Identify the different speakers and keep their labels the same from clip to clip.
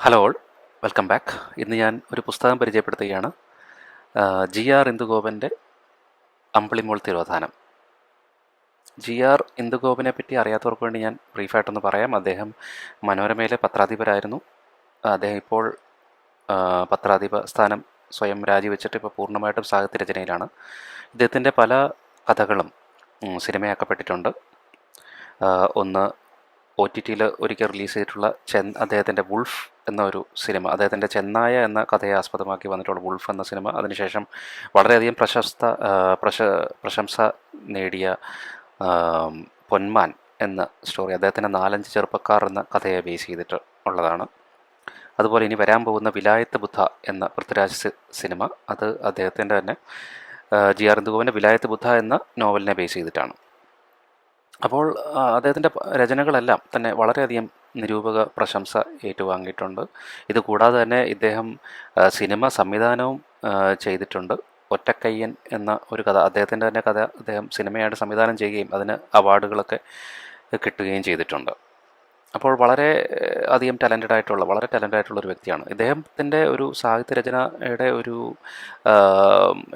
Speaker 1: Hello all, welcome back. ഇന്ന് ഞാൻ ഒരു പുസ്തകം പരിചയപ്പെടുത്തുകയാണ്. ജി ആർ ഇന്ദുഗോപൻ്റെ അമ്പിളിമോൾ തിരോധാനം. ജി ആർ ഇന്ദുഗോപനെ പറ്റി അറിയാത്തവർക്ക് വേണ്ടി ഞാൻ ബ്രീഫായിട്ടൊന്ന് പറയാം. അദ്ദേഹം മനോരമയിലെ പത്രാധിപരായിരുന്നു. അദ്ദേഹം ഇപ്പോൾ പത്രാധിപ സ്ഥാനം സ്വയം രാജിവെച്ചിട്ട് ഇപ്പോൾ പൂർണ്ണമായിട്ടും സാഹിത്യരചനയിലാണ്. ഇദ്ദേഹത്തിൻ്റെ പല കഥകളും സിനിമയാക്കപ്പെട്ടിട്ടുണ്ട്. ഒന്ന് OTT-യിൽ ഒരിക്കൽ റിലീസ് ചെയ്തിട്ടുള്ള അദ്ദേഹത്തിൻ്റെ വുൾഫ് എന്ന ഒരു സിനിമ, അദ്ദേഹത്തിൻ്റെ ചെന്നായ എന്ന കഥയെ ആസ്പദമാക്കി വന്നിട്ടുള്ള വുൾഫ് എന്ന സിനിമ. അതിനുശേഷം വളരെയധികം പ്രശംസ നേടിയ പൊന്മാൻ എന്ന സ്റ്റോറി, അദ്ദേഹത്തിൻ്റെ 4-5 ചെറുപ്പക്കാർ എന്ന കഥയെ ബേസ് ചെയ്തിട്ട് ഉള്ളതാണ്. അതുപോലെ ഇനി വരാൻ പോകുന്ന വിലായത്ത് ബുദ്ധ എന്ന പൃഥ്വിരാജ് സിനിമ, അത് അദ്ദേഹത്തിൻ്റെ തന്നെ ജി ആർ ഇന്ദുഗോപൻ്റെ വിലായത്ത് ബുദ്ധ എന്ന നോവലിനെ ബേസ് ചെയ്തിട്ടാണ്. അപ്പോൾ അദ്ദേഹത്തിൻ്റെ രചനകളെല്ലാം തന്നെ വളരെയധികം നിരൂപക പ്രശംസ ഏറ്റുവാങ്ങിയിട്ടുണ്ട്. ഇത് കൂടാതെ തന്നെ ഇദ്ദേഹം സിനിമ സംവിധാനവും ചെയ്തിട്ടുണ്ട്. ഒറ്റക്കയ്യൻ എന്ന ഒരു കഥ, അദ്ദേഹത്തിൻ്റെ തന്നെ കഥ അദ്ദേഹം സിനിമയായിട്ട് സംവിധാനം ചെയ്യുകയും അതിന് അവാർഡുകളൊക്കെ കിട്ടുകയും ചെയ്തിട്ടുണ്ട്. അപ്പോൾ വളരെ ടാലൻറ്റഡ് ആയിട്ടുള്ള ഒരു വ്യക്തിയാണ്. ഇദ്ദേഹത്തിൻ്റെ ഒരു സാഹിത്യരചനയുടെ ഒരു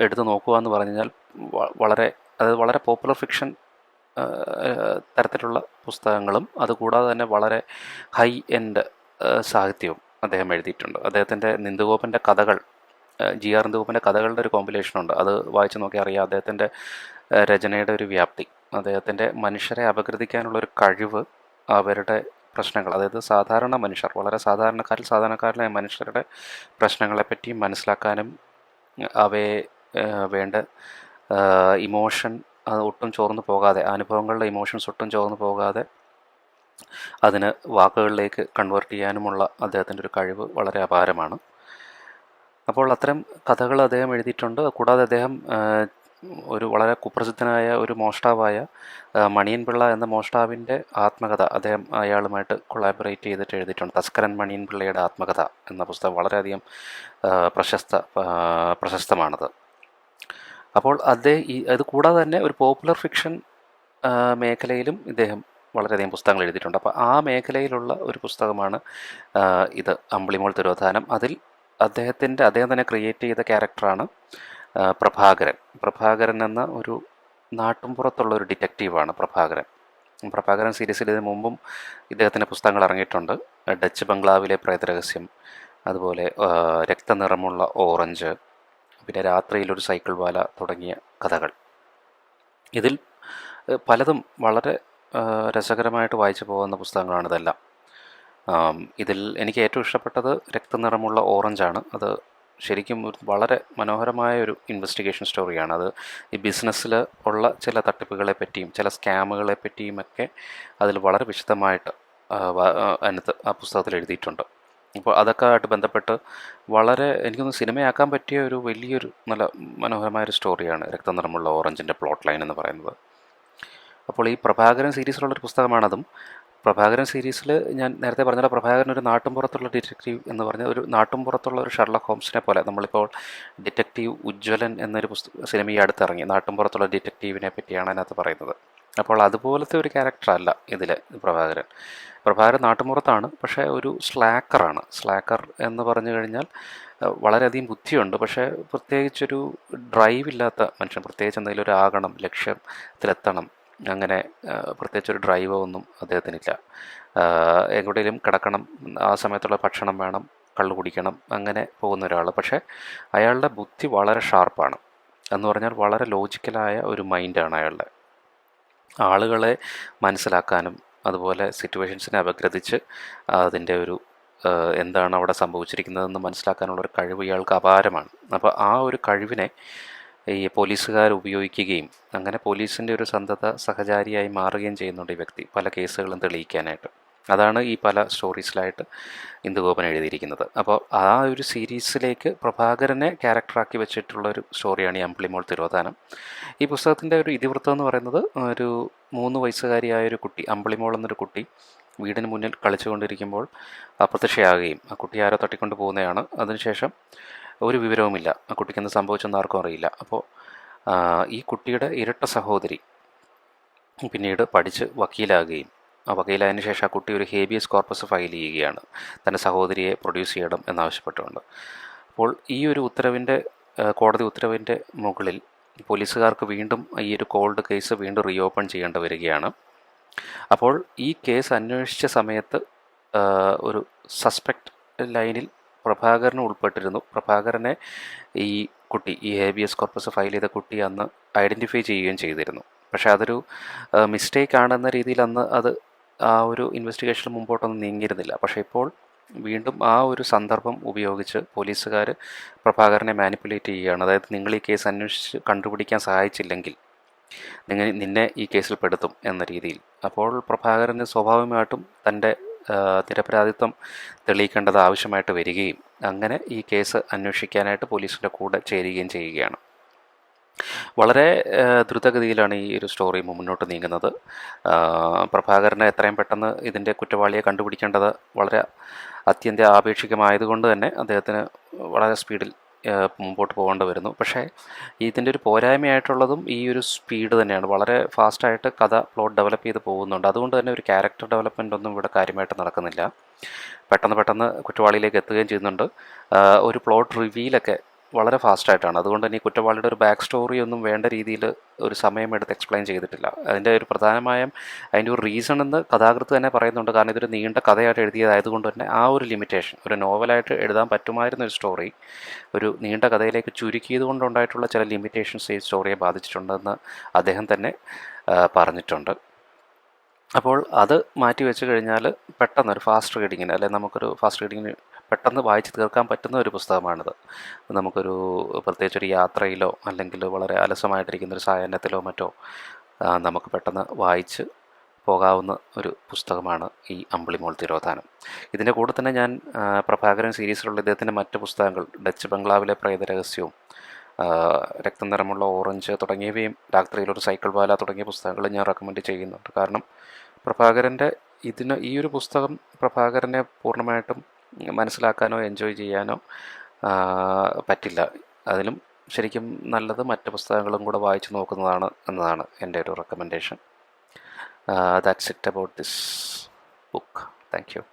Speaker 1: എടുത്തു നോക്കുക എന്ന് പറഞ്ഞു കഴിഞ്ഞാൽ വളരെ പോപ്പുലർ ഫിക്ഷൻ തരത്തിലുള്ള പുസ്തകങ്ങളും അതുകൂടാതെ തന്നെ വളരെ ഹൈ എൻഡ് സാഹിത്യവും അദ്ദേഹം എഴുതിയിട്ടുണ്ട്. അദ്ദേഹത്തിൻ്റെ ഇന്ദുഗോപൻ്റെ കഥകൾ, ജി ആർ ഇന്ദുഗോപൻ്റെ കഥകളുടെ ഒരു കോമ്പിനേഷനുണ്ട്. അത് വായിച്ചു നോക്കിയാൽ അറിയാം അദ്ദേഹത്തിൻ്റെ രചനയുടെ ഒരു വ്യാപ്തി. അദ്ദേഹത്തിൻ്റെ മനുഷ്യരെ അപഗ്രഥിക്കാനുള്ളൊരു കഴിവ്, അവരുടെ പ്രശ്നങ്ങൾ, അതായത് സാധാരണ മനുഷ്യർ, വളരെ സാധാരണക്കാരിലായ മനുഷ്യരുടെ പ്രശ്നങ്ങളെപ്പറ്റി മനസ്സിലാക്കാനും അവയെ വേണ്ട ഇമോഷൻ ഒട്ടും ചോർന്നു പോകാതെ, അനുഭവങ്ങളുടെ ഇമോഷൻസ് ഒട്ടും ചോർന്നു പോകാതെ അതിന് വാക്കുകളിലേക്ക് കൺവേർട്ട് ചെയ്യാനുമുള്ള അദ്ദേഹത്തിൻ്റെ ഒരു കഴിവ് വളരെ അപാരമാണ്. അപ്പോൾ അത്തരം കഥകൾ അദ്ദേഹം എഴുതിയിട്ടുണ്ട്. കൂടാതെ അദ്ദേഹം ഒരു വളരെ കുപ്രസിദ്ധനായ ഒരു മോഷ്ടാവായ മണിയൻ പിള്ള എന്ന മോഷ്ടാവിൻ്റെ ആത്മകഥ അയാളുമായിട്ട് കൊളാബറേറ്റ് ചെയ്തിട്ട് എഴുതിയിട്ടുണ്ട്. തസ്കരൻ മണിയൻ പിള്ളയുടെ ആത്മകഥ എന്ന പുസ്തകം വളരെയധികം പ്രശസ്തമാണത്. അപ്പോൾ അത് കൂടാതെ തന്നെ ഒരു പോപ്പുലർ ഫിക്ഷൻ മേഖലയിലും ഇദ്ദേഹം വളരെയധികം പുസ്തകങ്ങൾ എഴുതിയിട്ടുണ്ട്. അപ്പോൾ ആ മേഖലയിലുള്ള ഒരു പുസ്തകമാണ് ഇത്, അമ്പിളിമോൾ തിരോധാനം. അതിൽ അദ്ദേഹം തന്നെ ക്രിയേറ്റ് ചെയ്ത ക്യാരക്ടറാണ് പ്രഭാകരൻ എന്ന ഒരു നാട്ടുംപുറത്തുള്ള ഒരു ഡിറ്റക്റ്റീവാണ് പ്രഭാകരൻ സീരീസിൽ ഇതിനു മുമ്പും ഇദ്ദേഹത്തിൻ്റെ പുസ്തകങ്ങൾ ഇറങ്ങിയിട്ടുണ്ട്. ഡച്ച് ബംഗ്ലാവിലെ പ്രേതരഹസ്യം, അതുപോലെ രക്തനിറമുള്ള ഓറഞ്ച്, പിന്നെ രാത്രിയിലൊരു സൈക്കിൾ വാല തുടങ്ങിയ കഥകൾ. ഇതിൽ പലതും വളരെ രസകരമായിട്ട് വായിച്ചു പോകുന്ന പുസ്തകങ്ങളാണ് ഇതെല്ലാം. ഇതിൽ എനിക്ക് ഏറ്റവും ഇഷ്ടപ്പെട്ടത് രക്തനിറമുള്ള ഓറഞ്ചാണ്. അത് ശരിക്കും വളരെ മനോഹരമായ ഒരു ഇൻവെസ്റ്റിഗേഷൻ സ്റ്റോറിയാണ്. അത് ഈ ബിസിനസ്സിൽ ഉള്ള ചില തട്ടിപ്പുകളെ പറ്റിയും ചില സ്കാമുകളെ പറ്റിയുമൊക്കെ അതിൽ വളരെ വിശദമായിട്ട് അതിനകത്ത് ആ പുസ്തകത്തിൽ എഴുതിയിട്ടുണ്ട്. അപ്പോൾ അതൊക്കെ ആയിട്ട് ബന്ധപ്പെട്ട് എനിക്കൊന്ന് സിനിമയാക്കാൻ പറ്റിയ ഒരു വലിയൊരു നല്ല മനോഹരമായൊരു സ്റ്റോറിയാണ് രക്തനിറമുള്ള ഓറഞ്ചിൻ്റെ പ്ലോട്ട് ലൈൻ എന്ന് പറയുന്നത്. അപ്പോൾ ഈ പ്രഭാകരൻ സീരീസിലുള്ളൊരു പുസ്തകമാണതും. പ്രഭാകരൻ സീരീസിൽ ഞാൻ നേരത്തെ പറഞ്ഞ പ്രഭാകരൻ ഒരു നാട്ടുംപുറത്തുള്ള ഡിറ്റക്റ്റീവ് എന്ന് പറഞ്ഞ ഒരു നാട്ടുംപുറത്തുള്ള ഒരു ഷെർലക് ഹോംസിനെ പോലെ, നമ്മളിപ്പോൾ ഡിറ്റക്റ്റീവ് ഉജ്ജ്വലൻ എന്നൊരു സിനിമ ഈ അടുത്തിറങ്ങി, നാട്ടുംപുറത്തുള്ള ഡിറ്റക്റ്റീവിനെ പറ്റിയാണ് അതിനകത്ത് പറയുന്നത്. അപ്പോൾ അതുപോലത്തെ ഒരു ക്യാരക്ടറല്ല ഇതിൽ പ്രഭാകരൻ നാട്ടുമ്പുറത്താണ്, പക്ഷേ ഒരു സ്ലാക്കർ എന്ന് പറഞ്ഞു കഴിഞ്ഞാൽ വളരെയധികം ബുദ്ധിയുണ്ട്, പക്ഷേ പ്രത്യേകിച്ചൊരു ഡ്രൈവ് ഇല്ലാത്ത മനുഷ്യൻ. പ്രത്യേകിച്ച് എന്തെങ്കിലും ഒരു ആകണം, ലക്ഷ്യത്തിലെത്തണം, അങ്ങനെ പ്രത്യേകിച്ചൊരു ഡ്രൈവോ ഒന്നും അദ്ദേഹത്തിനില്ല. എവിടെയെങ്കിലും കിടക്കണം, ആ സമയത്തുള്ള ഭക്ഷണം വേണം, കള്ളു കുടിക്കണം, അങ്ങനെ പോകുന്ന ഒരാൾ. പക്ഷേ അയാളുടെ ബുദ്ധി വളരെ ഷാർപ്പാണ്. എന്ന് പറഞ്ഞാൽ വളരെ ലോജിക്കലായ ഒരു മൈൻഡാണ് അയാളുടെ. ആളുകളെ മനസ്സിലാക്കാനും അതുപോലെ സിറ്റുവേഷൻസിനെ അപഗ്രഥിച്ച് അതിൻ്റെ ഒരു എന്താണ് അവിടെ സംഭവിച്ചിരിക്കുന്നതെന്ന് മനസ്സിലാക്കാനുള്ളൊരു കഴിവ് ഇയാൾക്ക് അപാരമാണ്. അപ്പോൾ ആ ഒരു കഴിവിനെ ഈ പോലീസുകാർ ഉപയോഗിക്കുകയും അങ്ങനെ പോലീസിൻ്റെ ഒരു സന്തത സഹചാരിയായി മാറുകയും ചെയ്യുന്നുണ്ട് ഈ വ്യക്തി, പല കേസുകളും തെളിയിക്കാനായിട്ട്. അതാണ് ഈ പല സ്റ്റോറീസിലായിട്ട് ഇന്ദുഗോപൻ എഴുതിയിരിക്കുന്നത്. അപ്പോൾ ആ ഒരു സീരീസിലേക്ക് പ്രഭാകരനെ ക്യാരക്ടറാക്കി വെച്ചിട്ടുള്ളൊരു സ്റ്റോറിയാണ് ഈ അമ്പിളിമോൾ തിരോധാനം. ഈ പുസ്തകത്തിൻ്റെ ഒരു ഇതിവൃത്തം എന്ന് പറയുന്നത്, ഒരു 3 വയസ്സുകാരിയായൊരു കുട്ടി, അമ്പിളിമോൾ എന്നൊരു കുട്ടി വീടിന് മുന്നിൽ കളിച്ചുകൊണ്ടിരിക്കുമ്പോൾ അപ്രത്യക്ഷയാകുകയും ആ കുട്ടി ആരോ തട്ടിക്കൊണ്ട് പോകുന്നതാണ്. അതിനുശേഷം ഒരു വിവരവുമില്ല, ആ കുട്ടിക്ക് എന്ത് സംഭവിച്ചെന്ന് ആർക്കും അറിയില്ല. അപ്പോൾ ഈ കുട്ടിയുടെ ഇരട്ട സഹോദരി പിന്നീട് പഠിച്ച് വക്കീലാകുകയും വക്കീലായതിനു ശേഷം ആ കുട്ടി ഒരു ഹേബിയസ് കോർപ്പസ് ഫയൽ ചെയ്യുകയാണ്, തൻ്റെ സഹോദരിയെ പ്രൊഡ്യൂസ് ചെയ്യണം എന്നാവശ്യപ്പെട്ടുകൊണ്ട്. അപ്പോൾ ഈ ഒരു ഉത്തരവിൻ്റെ കോടതി ഉത്തരവിൻ്റെ മുകളിൽ പോലീസുകാർക്ക് വീണ്ടും ഈ ഒരു കോൾഡ് കേസ് വീണ്ടും റീഓപ്പൺ ചെയ്യേണ്ടി വരികയാണ്. അപ്പോൾ ഈ കേസ് അന്വേഷിച്ച സമയത്ത് ഒരു സസ്പെക്റ്റ് ലൈനിൽ പ്രഭാകരനും ഉൾപ്പെട്ടിരുന്നു. പ്രഭാകരനെ ഈ കുട്ടി, ഈ ഹേബിയസ് കോർപ്പസ് ഫയൽ ചെയ്ത കുട്ടി അന്ന് ഐഡൻറ്റിഫൈ ചെയ്യുകയും ചെയ്തിരുന്നു. പക്ഷേ അതൊരു മിസ്റ്റേക്ക് ആണെന്ന രീതിയിൽ അന്ന് അത് ആ ഒരു ഇൻവെസ്റ്റിഗേഷൻ മുമ്പോട്ടൊന്നും നീങ്ങിയിരുന്നില്ല. പക്ഷേ ഇപ്പോൾ വീണ്ടും ആ ഒരു സന്ദർഭം ഉപയോഗിച്ച് പോലീസുകാർ പ്രഭാകരനെ മാനിപ്പുലേറ്റ് ചെയ്യുകയാണ്. അതായത് നിങ്ങൾ ഈ കേസ് അന്വേഷിച്ച് കണ്ടുപിടിക്കാൻ സഹായിച്ചില്ലെങ്കിൽ നിന്നെ ഈ കേസിൽ പെടുത്തും എന്ന രീതിയിൽ. അപ്പോൾ പ്രഭാകരന് സ്വാഭാവികമായിട്ടും തൻ്റെ നിരപരാധിത്വം തെളിയിക്കേണ്ടത് ആവശ്യമായിട്ട് വരികയും അങ്ങനെ ഈ കേസ് അന്വേഷിക്കാനായിട്ട് പോലീസിൻ്റെ കൂടെ ചേരുകയും ചെയ്യുകയാണ്. വളരെ ദ്രുതഗതിയിലാണ് ഈ ഒരു സ്റ്റോറി മുന്നോട്ട് നീങ്ങുന്നത്. പ്രഭാകരനെ എത്രയും പെട്ടെന്ന് ഇതിൻ്റെ കുറ്റവാളിയെ കണ്ടുപിടിക്കേണ്ടത് വളരെ ആപേക്ഷികമായതുകൊണ്ട് തന്നെ അദ്ദേഹത്തിന് വളരെ സ്പീഡിൽ മുമ്പോട്ട് പോകേണ്ടി വരുന്നു. പക്ഷേ ഇതിൻ്റെ ഒരു പോരായ്മയായിട്ടുള്ളതും ഈ ഒരു സ്പീഡ് തന്നെയാണ്. വളരെ ഫാസ്റ്റായിട്ട് കഥ പ്ലോട്ട് ഡെവലപ്പ് ചെയ്ത് പോകുന്നുണ്ട്. അതുകൊണ്ട് തന്നെ ഒരു ക്യാരക്ടർ ഡെവലപ്മെൻ്റ് ഒന്നും ഇവിടെ കാര്യമായിട്ട് നടക്കുന്നില്ല. പെട്ടെന്ന് കുറ്റവാളിയിലേക്ക് എത്തുകയും ചെയ്യുന്നുണ്ട്. ഒരു പ്ലോട്ട് റിവീലൊക്കെ വളരെ ഫാസ്റ്റായിട്ടാണ്. അതുകൊണ്ട് തന്നെ ഈ കുറ്റവാളിയുടെ ഒരു ബാക്ക് സ്റ്റോറി ഒന്നും വേണ്ട രീതിയിൽ ഒരു സമയമെടുത്ത് എക്സ്പ്ലെയിൻ ചെയ്തിട്ടില്ല. അതിൻ്റെ ഒരു പ്രധാനമായും അതിൻ്റെ ഒരു റീസൺ എന്ന് കഥാകൃത്ത് തന്നെ പറയുന്നുണ്ട്. കാരണം ഇതൊരു നീണ്ട കഥയായിട്ട് എഴുതിയതായതുകൊണ്ട് തന്നെ ആ ഒരു ലിമിറ്റേഷൻ, ഒരു നോവലായിട്ട് എഴുതാൻ പറ്റുമായിരുന്ന ഒരു സ്റ്റോറി ഒരു നീണ്ട കഥയിലേക്ക് ചുരുക്കിയത് കൊണ്ടുണ്ടായിട്ടുള്ള ചില ലിമിറ്റേഷൻസ് ഈ സ്റ്റോറിയെ ബാധിച്ചിട്ടുണ്ടെന്ന് അദ്ദേഹം തന്നെ പറഞ്ഞിട്ടുണ്ട്. അപ്പോൾ അത് മാറ്റി വെച്ച് കഴിഞ്ഞാൽ പെട്ടെന്ന് ഒരു ഫാസ്റ്റ് റീഡിങ്ങിന്, അല്ലെങ്കിൽ നമുക്കൊരു ഫാസ്റ്റ് റീഡിങ്ങിന് പെട്ടെന്ന് വായിച്ച് തീർക്കാൻ പറ്റുന്ന ഒരു പുസ്തകമാണിത്. നമുക്കൊരു പ്രത്യേകിച്ചൊരു യാത്രയിലോ അല്ലെങ്കിൽ വളരെ അലസമായിട്ടിരിക്കുന്നൊരു സായാഹ്നത്തിലോ മറ്റോ നമുക്ക് പെട്ടെന്ന് വായിച്ച് പോകാവുന്ന ഒരു പുസ്തകമാണ് ഈ അമ്പിളിമോൾ തിരോധാനം. ഇതിൻ്റെ കൂടെ തന്നെ ഞാൻ പ്രഭാകരൻ സീരീസിലുള്ള ഇദ്ദേഹത്തിൻ്റെ മറ്റ് പുസ്തകങ്ങൾ, ഡച്ച് ബംഗ്ലാവിലെ പ്രേതരഹസ്യവും, രക്തം നിറമുള്ള ഓറഞ്ച് തുടങ്ങിയവയും, രാത്രിയിലൊരു സൈക്കിൾ ബാല തുടങ്ങിയ പുസ്തകങ്ങൾ ഞാൻ റെക്കമെൻഡ് ചെയ്യുന്നുണ്ട്. കാരണം പ്രഭാകരൻ്റെ ഈ ഒരു പുസ്തകം പ്രഭാകരനെ പൂർണ്ണമായിട്ടും മനസ്സിലാക്കാനോ എൻജോയ് ചെയ്യാനോ പറ്റില്ല. അതിലും ശരിക്കും നല്ലത് മറ്റ് പുസ്തകങ്ങളും കൂടെ വായിച്ചു നോക്കുന്നതാണ് എന്നതാണ് എൻ്റെ ഒരു recommendation. That's it about this book. Thank you.